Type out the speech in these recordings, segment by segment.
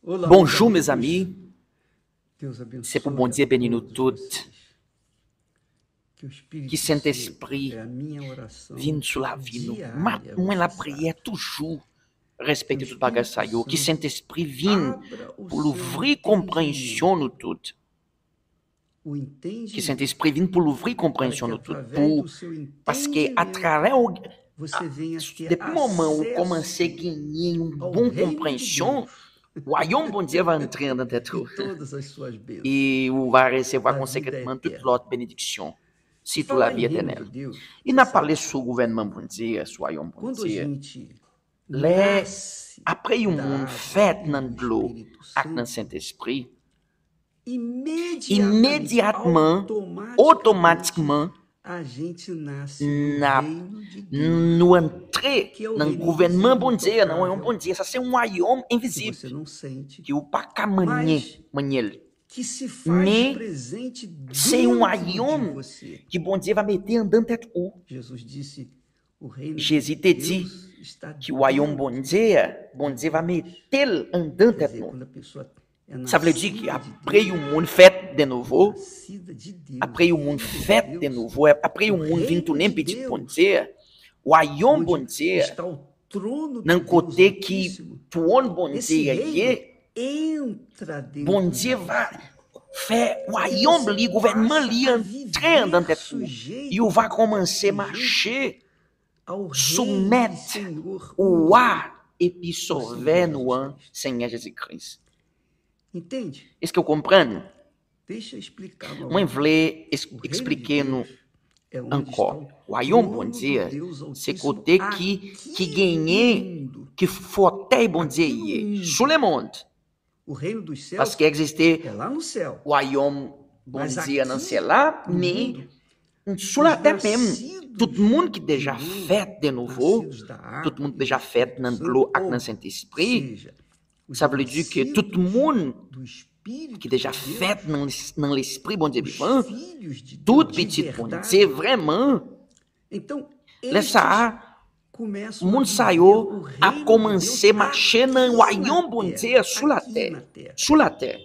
Bonjour, mes amis. Deus abençoe C'est pour bon Dieu bénir nous toutes. Que o Espírito Que Saint-Esprit é a minha oração vienne sur la vie nous. diária, Moi, la você prière sabe. toujours respecter Que o tout bagage ça Espírito yo. Que Santo Saint-Esprit vienne abra o pour seu l'ouvrir compréhension nous toutes. o Que entendimento, Saint-Esprit vienne pour l'ouvrir para compréhension que nous toutes. através do seu Parce que à entendimento travers você venha ter depuis le moment où acesso commencer à gagner une ao bonne reino de compréhension, Deus o royaume bon Dieu va entrer dans tes e trous. todas as suas bênçãos. Et vous va recevoir Da vida conséquemment toute eterna. l'autre bénédiction. E Si toute la falar em vie reino de éternelle. Deus, Il você n'a sabe, parlé sur le gouvernement bon Dieu, sur le royaume bon quando a Dieu. gente Les, nasce après un da monde água fait e dans do l'eau Espírito avec le Santo, Saint-Esprit, imediatamente, immédiatement, automaticamente, automatiquement, a gente nasce na- no reino de Deus, nous entrer que é o dans le reino gouvernement bon invisível, Dieu, dans le royaume bon intocável, Dieu. Ça, c'est un royaume que invisible, você não sente, qui n'est pas qu'à manier. que se faz Mais presente c'est un dentro de royaume você. que bon Dieu va mettre en dans tête ou. Jesus disse, o reino de Jésus te dit Deus está que o royaume bon Dieu va mettre en dans Quer tête dizer, nous. quando a pessoa é Ça veut dire nascida de qu'après Deus, le monde fait de nouveau, nascida de Deus, après le monde filho fait de de Deus, nouveau, après le o monde vient reino tourner de petit Deus, bon Dieu, o royaume bon onde Dieu, está o trono d'un do Deus côté qui Altíssimo, tourne bon esse Dieu, reino entra dentro bon de Dieu você. va faire E royaume você li, gouvernement passa li a entrer dans viver tête ou. sujeito, Et on va commencer à sujeito marcher, ao Rei e soumettre Senhor au único. roi et puis sauver nous, Seigneur Jésus-Christ. Entende? Est-ce que vous comprenez? Deixa eu explicar Moi, je novamente. voulais O reino de expliquer-nous Deus é onde está encore. o O royaume trono bon do Dieu, Deus c'est Altíssimo côté aqui qui no gagnait, mundo. qui fortait bon Dieu Aqui no hier, mundo. sous le monde. O reino dos Parce céus qu'il existait é lá no céu. o royaume bon Mas Dieu dans aqui le ciel là, no mais mundo, sous la os terre même, nascidos tout le monde qui de déjà novo, fait de nouveau, nascidos da tout água le monde e déjà do fait Espírito dans Santo, l'eau avec ou le Saint-Esprit, seja, os ça veut dire que tout le nascidos monde do Espírito qui déjà de Deus, fait dans l'esprit bon Dieu os vivant, filhos de tout Deus de petit bon verdade, Dieu vraiment, então laisse estes ça, começam a moun viver sa o yo a reino de commencé Deus à marcher dans le aqui royaume na bon terra, Dieu sous la aqui terre. na terra. Sous la terre.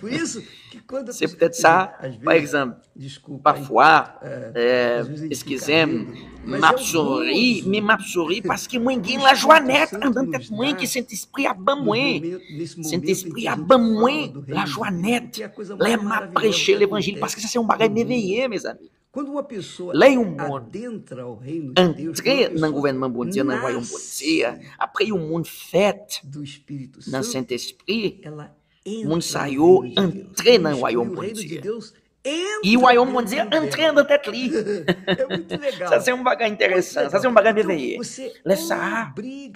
Por isso que quando a C'est pessoa, peut-être quer ça, dizer, às par vezes, exemple, desculpa, hein, parfois, às vezes a gente fica excusez-moi, rindo, mas m'a é o souri, gozo mais m'a souri parce que moi, que j'ai o la joie Espírito nette, Santo en tant nos que moi, dá que Saint-Esprit a ban nos moi. nesse momento em Saint-Esprit que a a gente ban fala moi do la reino de joie Deus, nette. porque é a coisa Là, mais m'a maravilhosa prêché que l'évangile parce que acontece ça, c'est un no bagage mundo. merveilleux, mes amis. Quando uma pessoa Là, un monde adentra ao reino de Deus, quando a entrer dans le pessoa gouvernement bon Dieu, dans le royaume bon Dieu, nasce après un monde fait do Espírito dans le Santo, Saint-Esprit, ela moun entra sa no yo reino de Deus. entrer E dans le o royaume bon reino de Dieu. Deus E o entra royaume bon Dieu dentro entrer dela. dans tête li. É muito legal. Ça, c'est un bagage Muito intéressant. Ça, legal. c'est un bagage Então, merveilleux. você Laisse ça,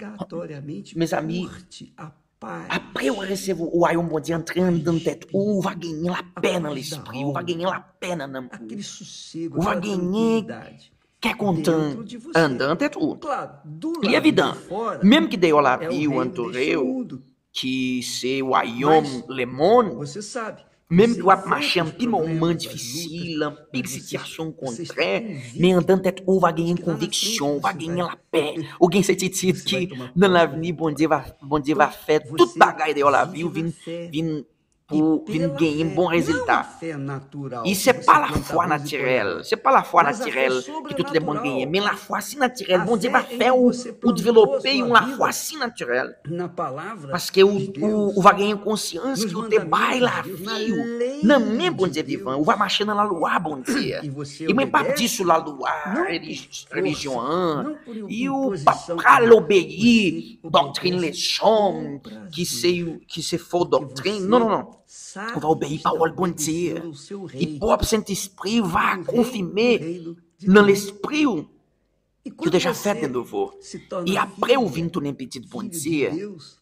obrigatoriamente mes amis, curte a paz. après on recebe o royaume bon Dieu entrer dans tête, ou va gagner la paix dans l'esprit, ou va gagner la paix dans l'âme, Aquele sossego, ou va aquela gagner tranquilidade que é content dentro de você. andando tête ou. Claro, do E é lado évident, de fora même que d'ailleurs la é o vie ou reino deste entouré ou, mundo. que c'est o royaume, Mas le monde, você sabe, même você que va enfrenta marcher un os petit moment problemas, as difficile, lutas, un mas petit situation você está contraire, convicto mais andando tête ou va gagner que lá na conviction, frente va você gagner vai, la paix, ou gagner certitude você vai que tomar dans posse da l'avenir, bon Dieu va Então, faire toute você bagaille de la vie, ou vive na vin, fé. vin, E pour vin pela gagner un fé, bon não a résultat. fé natural, E que c'est você pas la planta foi arroz e colhe naturelle, arroz. c'est pas la foi Mas a fé naturelle que tout le monde gagne, sobrenatural, mais la foi si naturelle, a bon Dieu va fé em faire que ou, você ou plantou a développer sua la vida foi si naturelle. na palavra Parce que de Deus, ou va gagner conscience nos que vous te baille la mandamentos de Deus, na vie, lei non même bon de Dieu vivant, Deus, ou va marcher dans la loi, bon Dieu. e você E même pas dire obedece, sur la loi, não por religion, força, não por e ou imposição, pas l'obéir, você doctrine les obedece hommes, com qui c'est faux porque doctrine. você Non, non, non. sabe On va que obéir está parole bon Dieu. obedecendo ao seu E rei, propre Saint-Esprit va o confirmer reino de dans Deus. l'esprit E que quando déjà você fait de nouveau. se torna E après, filha, ou vient tourner petit bon filho de Dieu. Deus,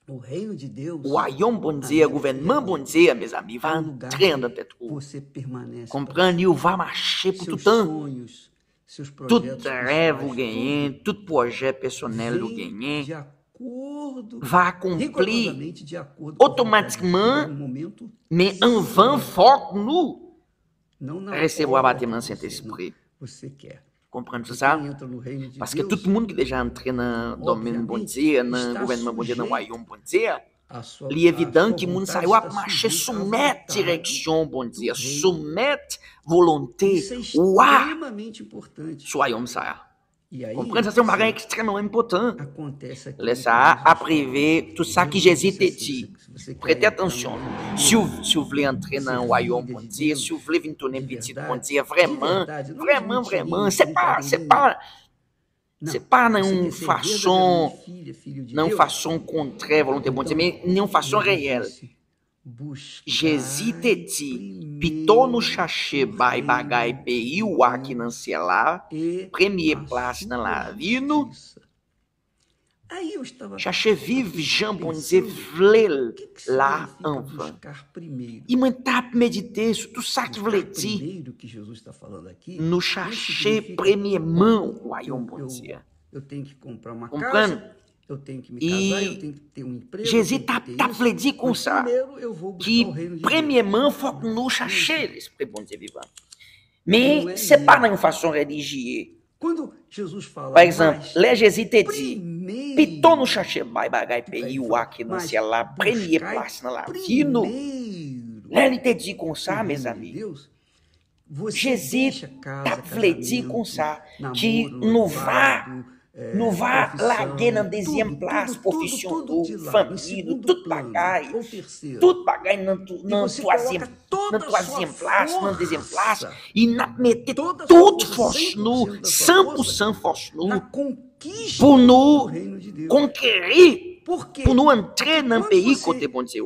o reino de Deus, O royaume bon Dieu, aí o gouvernement bon Dieu, mes amis, é va um lugar entrer que dans tête. você permanece. Comprendre, ou va marcher pour tout Seus temps. sonhos, seus Tout projetos rêve ou pessoais, gagner, tout projet personnel ou vem de gagner, acordo, va accomplir rigorosamente de acordo com a vontade de Deus. automatiquement, No momento mais en vain fort nous não na recevoir hora bâtiment que você- Saint-Esprit. você quer. Comprendre Quem ça? entra no reino de Parce que Deus, tout le monde qui est déjà entré dans le domaine bon obviamente, Dieu, dans le está gouvernement bon Dieu, dans le sujeito royaume bon Dieu, Li évident que moun sa yo ap marcher soumettre direction, bon Dieu, soumettre volonté, ouah, soyons ça. Comprendre, ça c'est un bagage extrêmement important. Laisse ça, après, tout ça que Jésus te dit. Prêtez attention. Si vous voulez entrer dans le royaume, bon Dieu, si vous voulez venir tourner petit, bon Dieu, vraiment, c'est pas dans une façon contraire volonté bon Dieu, mais dans une façon réelle. Jésus te dit, plutôt nous chercher bay bagay pays ou aqui dans ciel là, première place dans la vie nous. Chercher vivre Jean bon Dieu vle là en vain. Il m'a tape méditer sur tout ça que voulait dire. Nous chercher premièrement o royaume bon Dieu. Comprendre? E Jésus t'a dit comme ça, que premièrement, il faut que nous cherchions l'Esprit bon Dieu vivant. Mais ce n'est pas d'une façon religieuse. Par exemple, là Jésus te dit, plutôt nous chercher bagay pays ou aqui dans ciel la première place dans la vie nous. Là il te dit comme ça, mes amis. Jésus t'a dit comme ça, que nous va larguer dans deuxième place, profession, famille, tout bagaille dans troisième place, dans deuxième place. Il n'a mis toute force nous, 100% force nous, pour nous conquérir, pour nous entrer dans le pays côté bon Dieu.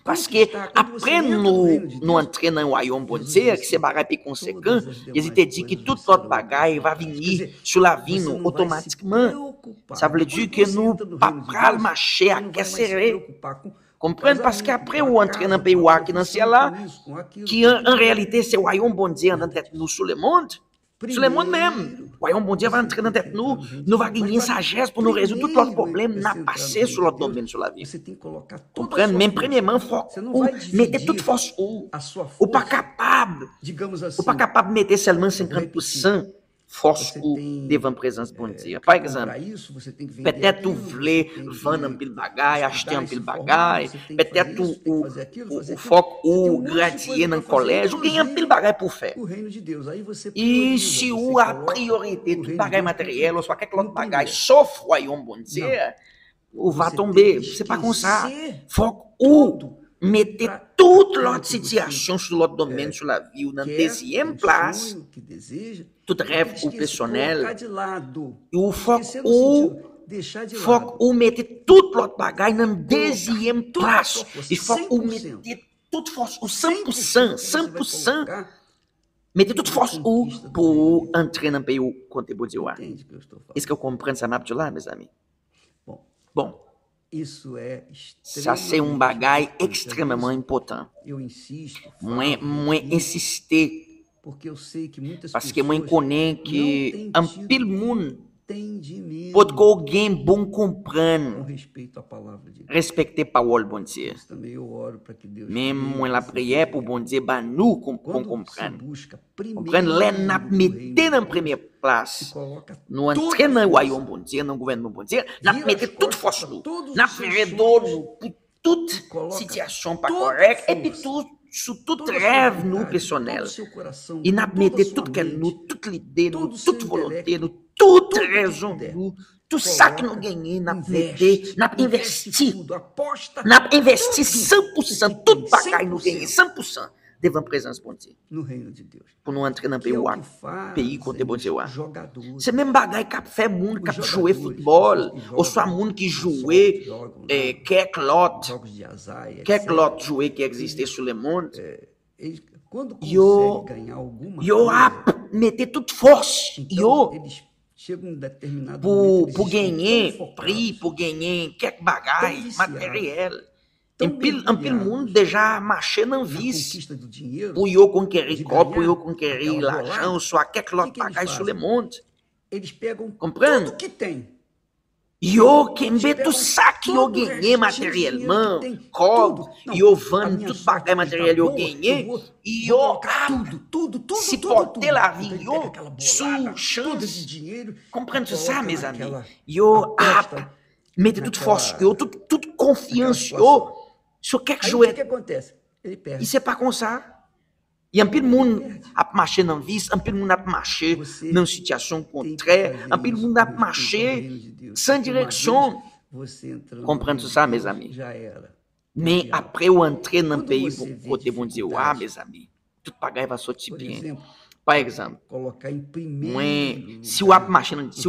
Parce que après nous entrer dans le royaume bon Dieu, que c'est bagaille plus conséquent, il te dit que toute autre bagaille va venir sur la vie nous automatiquement. Ça veut dire que nous pas pral marcher à serrer. Comprendre parce qu'après ou entrer dans le pays qui dans ciel là, qui en réalité c'est le royaume bon Dieu dans tête nous sur le monde. Sur le monde même, voyons, bon Dieu va entrer dans tête nous va gagner sagesse pour nous résoudre tous nos problèmes, n'a passé sur l'autre domaine sur la vie. Comprendre, même premièrement, faut mettre toute force ou pas capable de mettre seulement 50% force ou devant la présence de Dieu. Par exemple, peut-être vous voulez vendre un pile bagaille, acheter un pile bagaille, peut-être vous faut ou gradier dans le collège, ou gagner un pile bagaille pour faire. Et si vous a priorité tout bagaille matériel, ou soit quelque autre bagaille, sauf royaume bon Dieu, vous va tomber. C'est pas comme ça. Faut ou mettez toute l'autre situation sur l'autre domaine, sur la vie, ou dans la deuxième place, tout rêve ou personnel, ou faut ou mettez toute l'autre bagaille dans la deuxième place. Il faut ou mettez toute force, ou 100%, mettez toute force ou pour entrer dans le pays où comptez pour Dieu. Est-ce que vous comprenez ça, Abdullah, mes amis? Bon. Ça, c'est un bagage extrêmement important. Moi, insister. Parce que moi, je connais que un pile monde pode que alguém bom comprendre, respecter a palavra bon Dieu. Même moi la prière pour bon Dieu, bah nous comprendre. Comprendre, là, n'a mettez dans la première place. Nous entrons dans le royaume bon Dieu, dans le gouvernement bon Dieu, n'a mettez toute force nous, n'a fait d'or nous pour toute situation pas correcte et puis tout sur tout rêve nous personnel. Et n'a mettez tout qu'elle nous, toute l'idée nous, toute volonté nous, toute raison nous, tout ça que nous gagnons, n'a investi 100%, toute bagaille nous gagnons 100% devant la présence de Dieu. Pour nous entrer dans le pays côté bon Dieu. C'est même bagaille qui fait monde qui joue football, ou soit monde qui joue quelques autres jouets qui existent sur le monde. Yo mettez toute force pour gagner prix, pour gagner quelques bagailles matériels. Un pile monde déjà marché dans vice pour yo conquérir corps, pour yo conquérir l'argent, ou soit quelques autres bagailles sur le monde. Comprendre? Yo kembe tout ça que yo gagné matériellement, corps, yo vend tout bagaille matériel yo gagné, yo supporter la vie yo sous chance. Comprendre ça, mes amis? Yo meter tudo força, tudo confiança, só quer que aí joe. o que acontece? Ele perde. Isso é para consar. E ampil mundo a marcher não vis, ampil mundo a marcher numa situação contrária, ampil mundo a marcher sem direção. Compreende ça, mes amis? Mais après ou entrer dans le pays côté bon Dieu, mes amis, tout bagaille va sortir bien. Par exemple, se o app marchando, se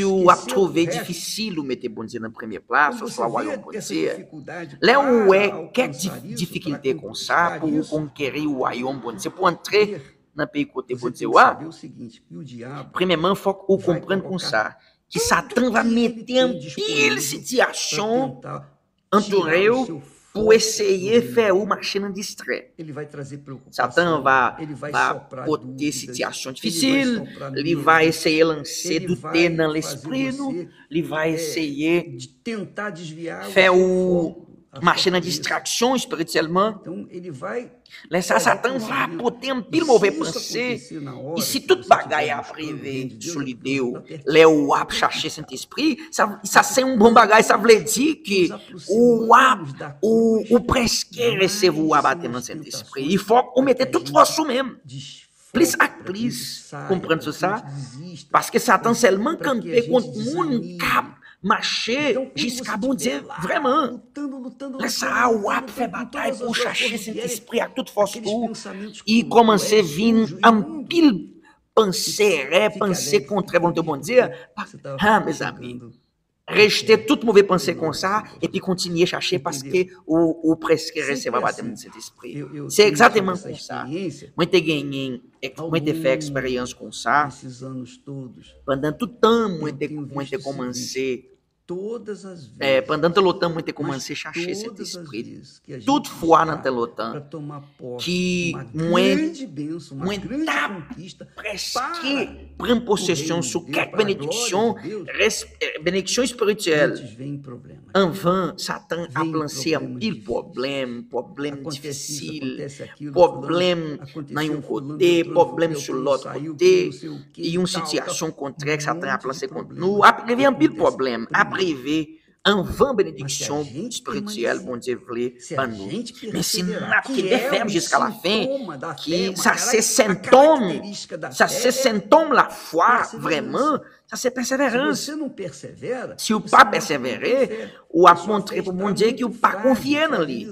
o app trouver difficile ou mettre bon Dieu na première place, ou soit royaume bon Dieu, là où est quelle difficulté comme ça pour conquérir o royaume bon Dieu, pour entrer dans le pays côté bon Dieu, premièrement, il faut qu'on comprenne comme ça, que Satan va mettre en pile situation entourée pour essayer de faire o machine distrait. Satan vai botar situação difícil, ele vai essayer lancer douter dans l'esprit, ele vai essayer de tentar desviar faire o machine distraction spirituellement. Laissar Satan vai botar um pile mauvais pensée. E se tout bagaille a privé sur l'idée, là où a chercher Saint-Esprit, ça c'est un bon bagaille, ça veut dire que ou presque recevoir abattre dans Saint-Esprit. Il faut qu'on mette toute force même. Plus avec plus, comprendre ça? Parce que Satan seulement campé contre le monde cap marcher jusqu'à bon Dieu, vraiment. Laissar o ap fait bataille pour chercher Saint-Esprit à toute force pour e commencer à vir en pile penser contre a volonté de bon Dieu. Ah, mes amis, rejeter toute mauvaise pensée comme ça et puis continuer à chercher parce que ou presque recevoir battre de Saint-Esprit. C'est exactement comme ça. Moi, j'ai fait expérience com ça. Pendant tout le temps, moi, j'ai commencé. Pendant tout le temps, moi, j'ai commencé à chercher cet esprit. Toutefois, dans tout le temps, que moi, presque prendre possession sur quelques bénédictions spirituelles. Enfin, Satan a lancé un pile problème difficile, problème dans un côté, problème sur l'autre côté, et une situation contraire que Satan a lancé contre nous. Après, un pile problème. Après, en vain bénédiction spirituelle, bon Dieu voulait par nous. Mais si nous n'avons ferme jusqu'à la fin, ça c'est symptôme la foi, vraiment, ça c'est persévérance. Si vous pas persévérer, ou a montrer pour mon Dieu que vous pas confier en lui.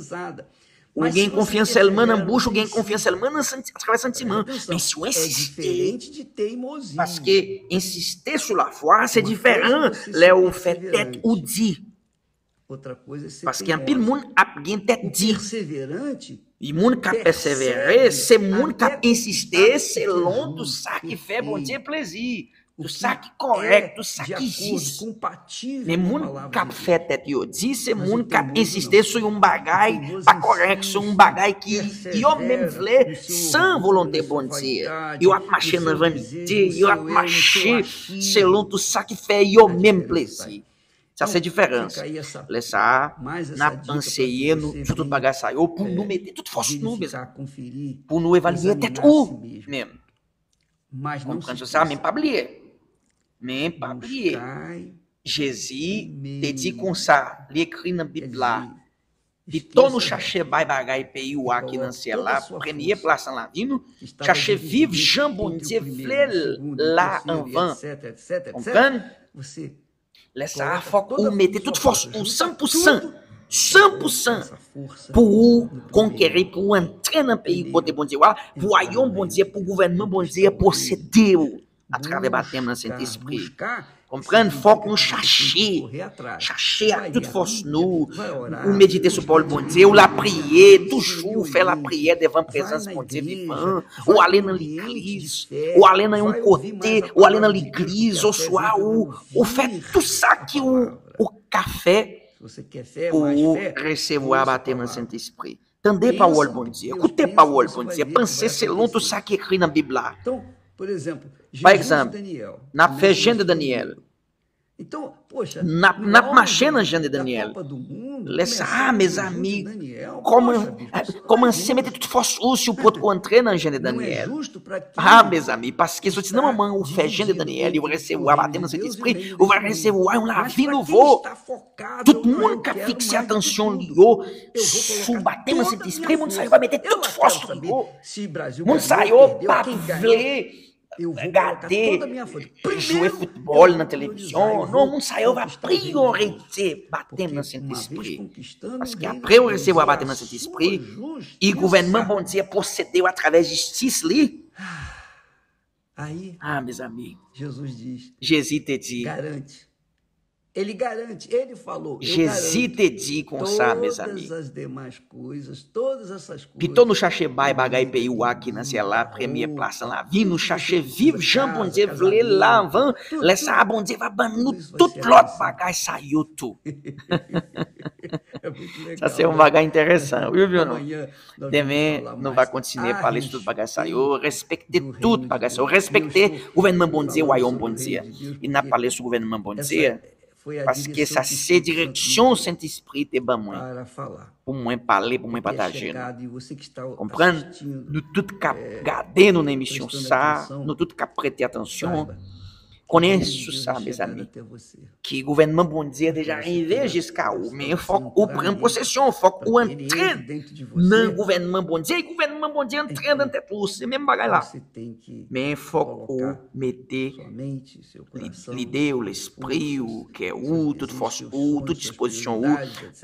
Ou gain confiance seulement na bouche, ou gain confiance seulement através do sentimento. Mas se eu insister, parce que insister sur la foi, c'est différent. Là où fait tête ou dit. Parce que un pile monde a gain tête dit. E monde qui a persévéré, c'est monde qui a insisté selon tout ça qui fait bon Dieu plaisir. Tout ça qui est correct, tout ça qui existe. Mais moun qui fait tête yo dit, c'est moun qui insisté sur un bagay pas correct, sur un bagay qui yo même voulait sans volonté bon Dieu. Yo a marché dans vanité, yo a marché selon tout ça qui fait yo même plaisir. Ça c'est différence. Laisse ça, n'a enseigné nous sur tout bagay ça yo pour nous mettre toute force nous pour nous évaluer tête ou même. Comprendre ça, même pas oublier. Mais pas oublier, Jésus te dit comme ça, l'écrit dans la Bible là, de tout nous chercher bagay pays ou aqui dans ciel là, première place dans la vie nous, chercher vivre Jean bon Dieu là en vain. Comprendre? Laisse ça, faut ou mettre toute force ou 100% pour conquérir, pour entrer dans le pays côté bon Dieu, pour royaume bon Dieu, pour gouvernement bon Dieu, posséder à travers baptême dans Saint-Esprit. Comprendre, faut qu'on chercher à toute force nous, ou méditer sur Paul bon Dieu, ou la prier, toujours faire la prière devant la présence bon Dieu vivant, ou aller dans l'église, ou aller dans un côté, ou aller dans l'église au soir, ou faire tout ça qui ou café pour recevoir le baptême dans Saint-Esprit. Tendez parole bon Dieu, écoutez parole bon Dieu, pensez selon tout ça qui est écrit dans la Bible là. Par exemple, na fé de Daniel, Então, poxa, na machena, Jean de Daniel. Mes amis, comment se mettre toute force aussi pour contrer dans Jean de Daniel. Mes amis, parce que se não mamãe o fé Jean de Daniel e o recevoir bater no Saint-Esprit, ou vai recevoir um lavi nouveau. Tout mundo que fixe atenção liou, sou bater no Saint-Esprit, mundo saiu vai meter toute force liou. Mundo saiu para ver regarder, jouer futebol na televisão, não, não saiu a priorité bater no Saint-Esprit. Parce que après on recebeu a bater no Saint-Esprit, e o governo bom dia procedeu através de justiça ali. Aí, meus amigos, Jesus te diz, garante. Ele garante, ele falou. Jesus te diz com ça, meus amigos. Todas as demais coisas, todas essas coisas. Pitou no chachê bai bagay payou aqui na lá, première place lá. Vi no chachê vive, Jean bon Dieu vle lá, van, laissa bon Dieu va ban nous tout l'autre bagay saiu tout. Ça c'est um bagay intéressant, viu não? Demain, não vai continuer a falar tudo bagay saiu, respecter tudo bagay saiu, respecter o gouvernement bon Dieu, o royaume bon Dieu. E na parler sur o gouvernement bon Dieu. Parce que ça c'est direction Saint-Esprit te ban moi. Pour moi parler, pour moi partager. Comprendre? Nous tout cap garder nos émissions ça, nous tout cap prêter attention. Connaissez ça, mes amis. Que o gouvernement bon Dieu déjà arrivé jusqu'à où, mais il faut qu'on prenne possession, il faut qu'on entre dans le gouvernement bon Dieu. Le gouvernement bon Dieu entre dans tête ou c'est même bagaille là. Mais il faut qu'on mette l'idée ou l'esprit ou que ou toute force ou toute disposition ou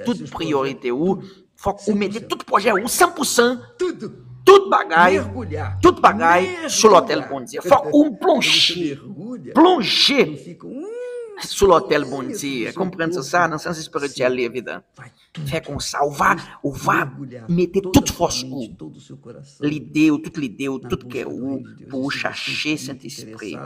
toute priorité ou faut qu'on mette tout projet ou 100%. Tout bagaille sur l'hôtel bon Dieu. Faut qu'on plonger sur l'hôtel bon Dieu. Comprendre ça dans le sens spirituel, évident. Fait comme ça, on va mettre toute force ou l'idée ou tout que ou pour chercher Saint-Esprit.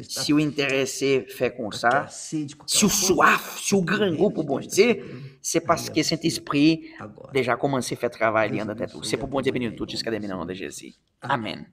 Si vous intéressé, fait comme ça. Si vous soif, si vous grand goût pour bon Dieu, c'est parce que Saint-Esprit déjà commencé à faire travail dans ta tête. C'est pour bon Dieu bénir tout jusqu'à demain au nom de Jésus. Amen.